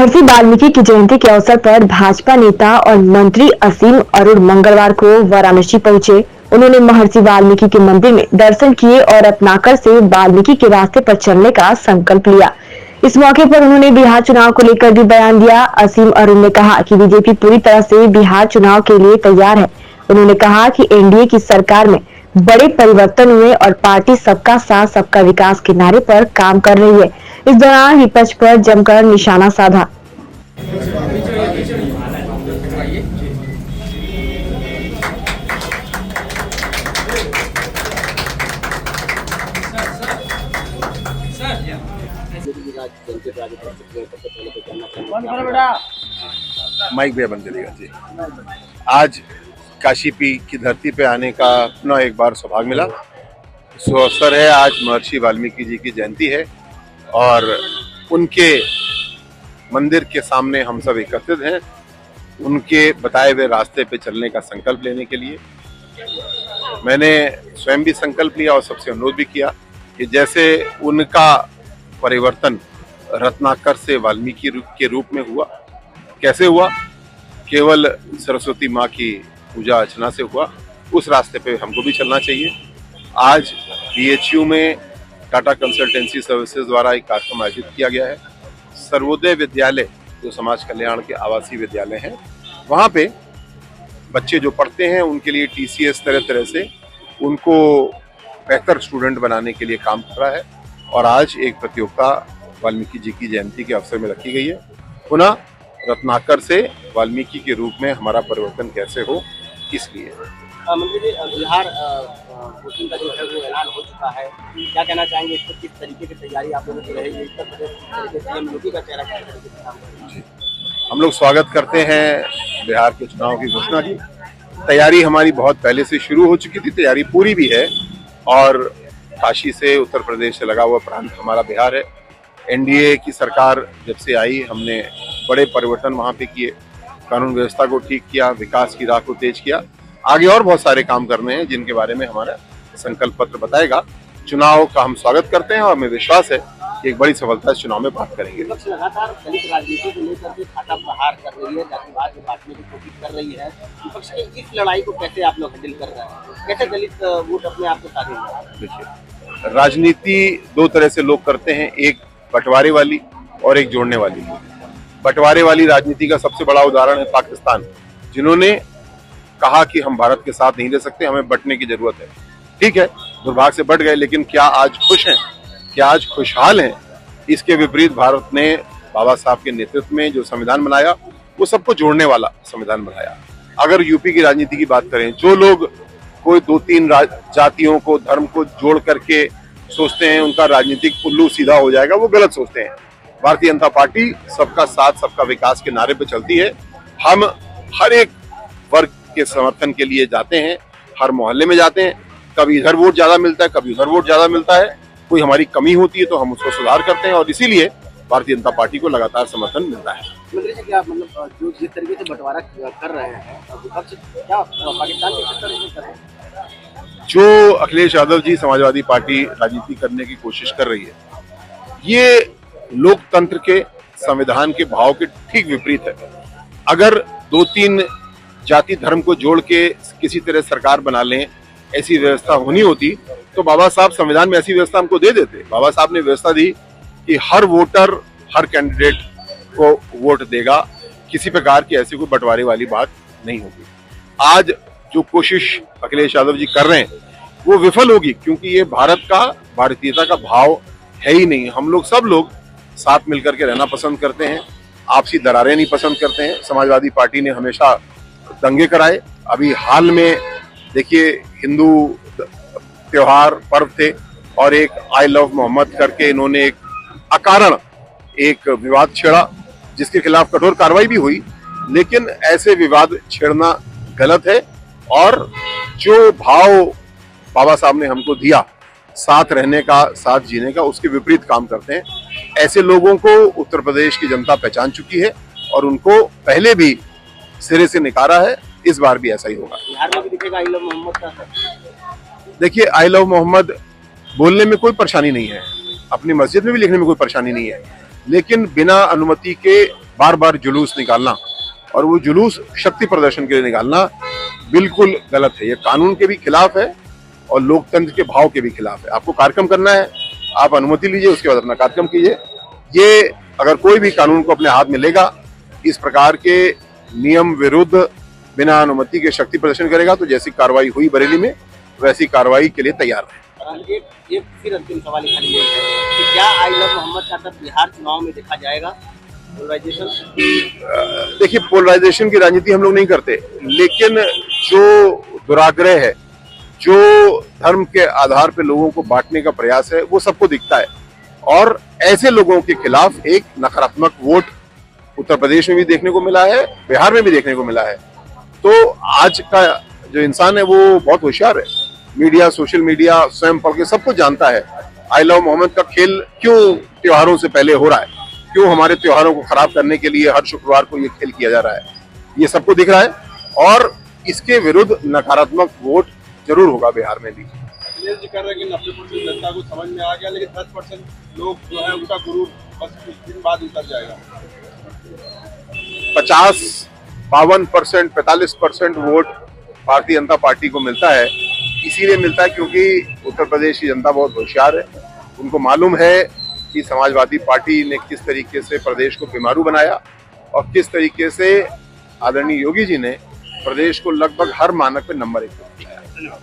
महर्षि वाल्मीकि की जयंती के अवसर पर भाजपा नेता और मंत्री असीम अरुण मंगलवार को वाराणसी पहुंचे। उन्होंने महर्षि वाल्मीकि के मंदिर में दर्शन किए और रत्नाकर से वाल्मीकि के रास्ते पर चलने का संकल्प लिया। इस मौके पर उन्होंने बिहार चुनाव को लेकर भी बयान दिया। असीम अरुण ने कहा कि बीजेपी पूरी तरह से बिहार चुनाव के लिए तैयार है। उन्होंने कहा कि एनडीए की सरकार में बड़े परिवर्तन हुए और पार्टी सबका साथ सबका विकास के नारे पर काम कर रही है। इस दौरान विपक्ष पर जमकर निशाना साधा। माइक भैया बंद करिएगा जी। आज काशी की धरती पे आने का अपना एक बार सौभाग्य मिला। सो अवसर है, आज महर्षि वाल्मीकि जी की जयंती है और उनके मंदिर के सामने हम सब एकत्रित हैं उनके बताए हुए रास्ते पे चलने का संकल्प लेने के लिए। मैंने स्वयं भी संकल्प लिया और सबसे अनुरोध भी किया कि जैसे उनका परिवर्तन रत्नाकर से वाल्मीकि के रूप में हुआ, कैसे हुआ, केवल सरस्वती माँ की पूजा अर्चना से हुआ, उस रास्ते पे हमको भी चलना चाहिए। आज बीएचयू में टाटा कंसल्टेंसी सर्विसेज द्वारा एक कार्यक्रम आयोजित किया गया है। सर्वोदय विद्यालय जो समाज कल्याण के आवासीय विद्यालय हैं, वहाँ पे बच्चे जो पढ़ते हैं उनके लिए टीसीएस तरह तरह से उनको बेहतर स्टूडेंट बनाने के लिए काम कर रहा है और आज एक प्रतियोगिता वाल्मीकि जी की जयंती के अवसर में रखी गई है। पुनः रत्नाकर से वाल्मीकि के रूप में हमारा परिवर्तन कैसे हो, इसलिए मंत्री जी, बिहार वोटिंग का जो है वो ऐलान हो चुका है, क्या कहना चाहेंगे? इस पर किस तरीके की तैयारी आप लोगों की रहेगी? उत्तर प्रदेश सीएम योगी का चेहरा किस तरीके से काम करेगा? हम लोग स्वागत करते हैं बिहार के चुनाव की घोषणा की। तैयारी हमारी बहुत पहले से शुरू हो चुकी थी, तैयारी पूरी भी है और काशी से उत्तर प्रदेश से लगा हुआ प्रांत हमारा बिहार है। एनडीए की सरकार जब से आई, हमने बड़े परिवर्तन वहाँ पे किए, कानून व्यवस्था को ठीक किया, विकास की राह को तेज किया। आगे और बहुत सारे काम करने हैं जिनके बारे में हमारा संकल्प पत्र बताएगा। चुनाव का हम स्वागत करते हैं और हमें विश्वास है कि एक बड़ी सफलता इस चुनाव में प्राप्त करेंगे। विपक्ष लगातार दलित राजनीति को लेकर के फाटा प्रहार कर रही है, जातिवाद में बांटने की कोशिश कर रही है। विपक्ष की इस लड़ाई को कैसे आप लोग हैंडल कर रहे हैं? कैसे दलित वोट अपने आप को साधेंगे? देखिए, राजनीति दो तरह से लोग करते हैं, एक बंटवारे वाली और एक जोड़ने वाली। बंटवारे वाली राजनीति का सबसे बड़ा उदाहरण है पाकिस्तान, जिन्होंने कहा कि हम भारत के साथ नहीं रह सकते, हमें बंटने की जरूरत है। ठीक है, दुर्भाग्य से बंट गए, लेकिन क्या आज खुश हैं? क्या आज खुशहाल हैं? इसके विपरीत भारत ने बाबा साहब के नेतृत्व में जो संविधान बनाया वो सबको जोड़ने वाला संविधान बनाया। अगर यूपी की राजनीति की बात करें, जो लोग कोई दो तीन जातियों को, धर्म को जोड़ करके सोचते हैं उनका राजनीतिक उल्लू सीधा हो जाएगा, वो गलत सोचते हैं। भारतीय जनता पार्टी सबका साथ सबका विकास के नारे पे चलती है। हम हर एक वर्ग के समर्थन के लिए जाते हैं, हर मोहल्ले में जाते हैं। कभी इधर वोट ज्यादा मिलता है, कभी उधर वोट ज्यादा मिलता है, कोई हमारी कमी होती है तो हम उसको सुधार करते हैं और इसीलिए भारतीय जनता पार्टी को लगातार समर्थन मिलता है। मंत्री जी, क्या मतलब जो जिस तरीके से बंटवारा कर रहे हैं विपक्ष, क्या पाकिस्तान के चक्कर में कर रहे हैं? जो अखिलेश यादव जी समाजवादी पार्टी राजनीति करने की कोशिश कर रही है, ये लोकतंत्र के संविधान के भाव के ठीक विपरीत है। अगर दो तीन जाति धर्म को जोड़ के किसी तरह सरकार बना लें, ऐसी व्यवस्था होनी होती तो बाबा साहब संविधान में ऐसी व्यवस्था हमको दे देते। बाबा साहब ने व्यवस्था दी कि हर वोटर हर कैंडिडेट को वोट देगा, किसी प्रकार की ऐसी कोई बंटवारे वाली बात नहीं होगी। आज जो कोशिश अखिलेश यादव जी कर रहे हैं वो विफल होगी, क्योंकि ये भारत का, भारतीयता का भाव है ही नहीं। हम लोग सब लोग साथ मिलकर के रहना पसंद करते हैं, आपसी दरारें नहीं पसंद करते हैं। समाजवादी पार्टी ने हमेशा दंगे कराए। अभी हाल में देखिए, हिंदू त्योहार पर्व थे और एक आई लव मोहम्मद करके इन्होंने एक अकारण एक विवाद छेड़ा, जिसके खिलाफ कठोर कार्रवाई भी हुई। लेकिन ऐसे विवाद छेड़ना गलत है और जो भाव बाबा साहब ने हमको दिया साथ रहने का, साथ जीने का, उसके विपरीत काम करते हैं। ऐसे लोगों को उत्तर प्रदेश की जनता पहचान चुकी है और उनको पहले भी सिरे से निकारा है, इस बार भी ऐसा ही होगा। बिहार में भी दिखेगा आई लव मोहम्मद का? देखिए, आई लव मोहम्मद बोलने में कोई परेशानी नहीं है, अपनी मस्जिद में भी लिखने में कोई परेशानी नहीं है, लेकिन बिना अनुमति के बार बार जुलूस निकालना और वो जुलूस शक्ति प्रदर्शन के लिए निकालना बिल्कुल गलत है। ये कानून के भी खिलाफ है और लोकतंत्र के भाव के भी खिलाफ है। आपको कार्यक्रम करना है, आप अनुमति लीजिए, उसके बाद अपना कार्यक्रम कीजिए। ये अगर कोई भी कानून को अपने हाथ में लेगा, इस प्रकार के नियम विरुद्ध बिना अनुमति के शक्ति प्रदर्शन करेगा, तो जैसी कार्रवाई हुई बरेली में वैसी कार्रवाई के लिए तैयार है। एक फिर अंतिम सवाल खाली ये है कि क्या आई लव मोहम्मद का तब बिहार चुनाव में देखा जाएगा पोलराइजेशन? देखिए, पोलराइजेशन की राजनीति हम लोग नहीं करते, लेकिन जो दुराग्रह है, जो धर्म के आधार पर लोगों को बांटने का प्रयास है, वो सबको दिखता है और ऐसे लोगों के खिलाफ एक नकारात्मक वोट उत्तर प्रदेश में भी देखने को मिला है, बिहार में भी देखने को मिला है। तो आज का जो इंसान है वो बहुत होशियार है। मीडिया, सोशल मीडिया, स्वयं पढ़ के सब कुछ जानता है आई लव मोहम्मद का खेल क्यों त्योहारों से पहले हो रहा है, क्यों हमारे त्योहारों को खराब करने के लिए हर शुक्रवार को ये खेल किया जा रहा है। ये सबको दिख रहा है और इसके विरुद्ध नकारात्मक वोट जरूर होगा बिहार में भी। अखिलेश जी कह रहे हैं कि 90% जनता को समझ में आ गया, लेकिन 10% लोग जो है उनका गुरूर बस कुछ दिन बाद उतर जाएगा। 45% वोट भारतीय जनता पार्टी को मिलता है। इसीलिए मिलता है क्योंकि उत्तर प्रदेश की जनता बहुत होशियार है। उनको मालूम है कि समाजवादी पार्टी ने किस तरीके से प्रदेश को बीमारू बनाया और किस तरीके से आदरणीय योगी जी ने प्रदेश को लगभग हर मानक पे नंबर 1 पर पहुंचाया।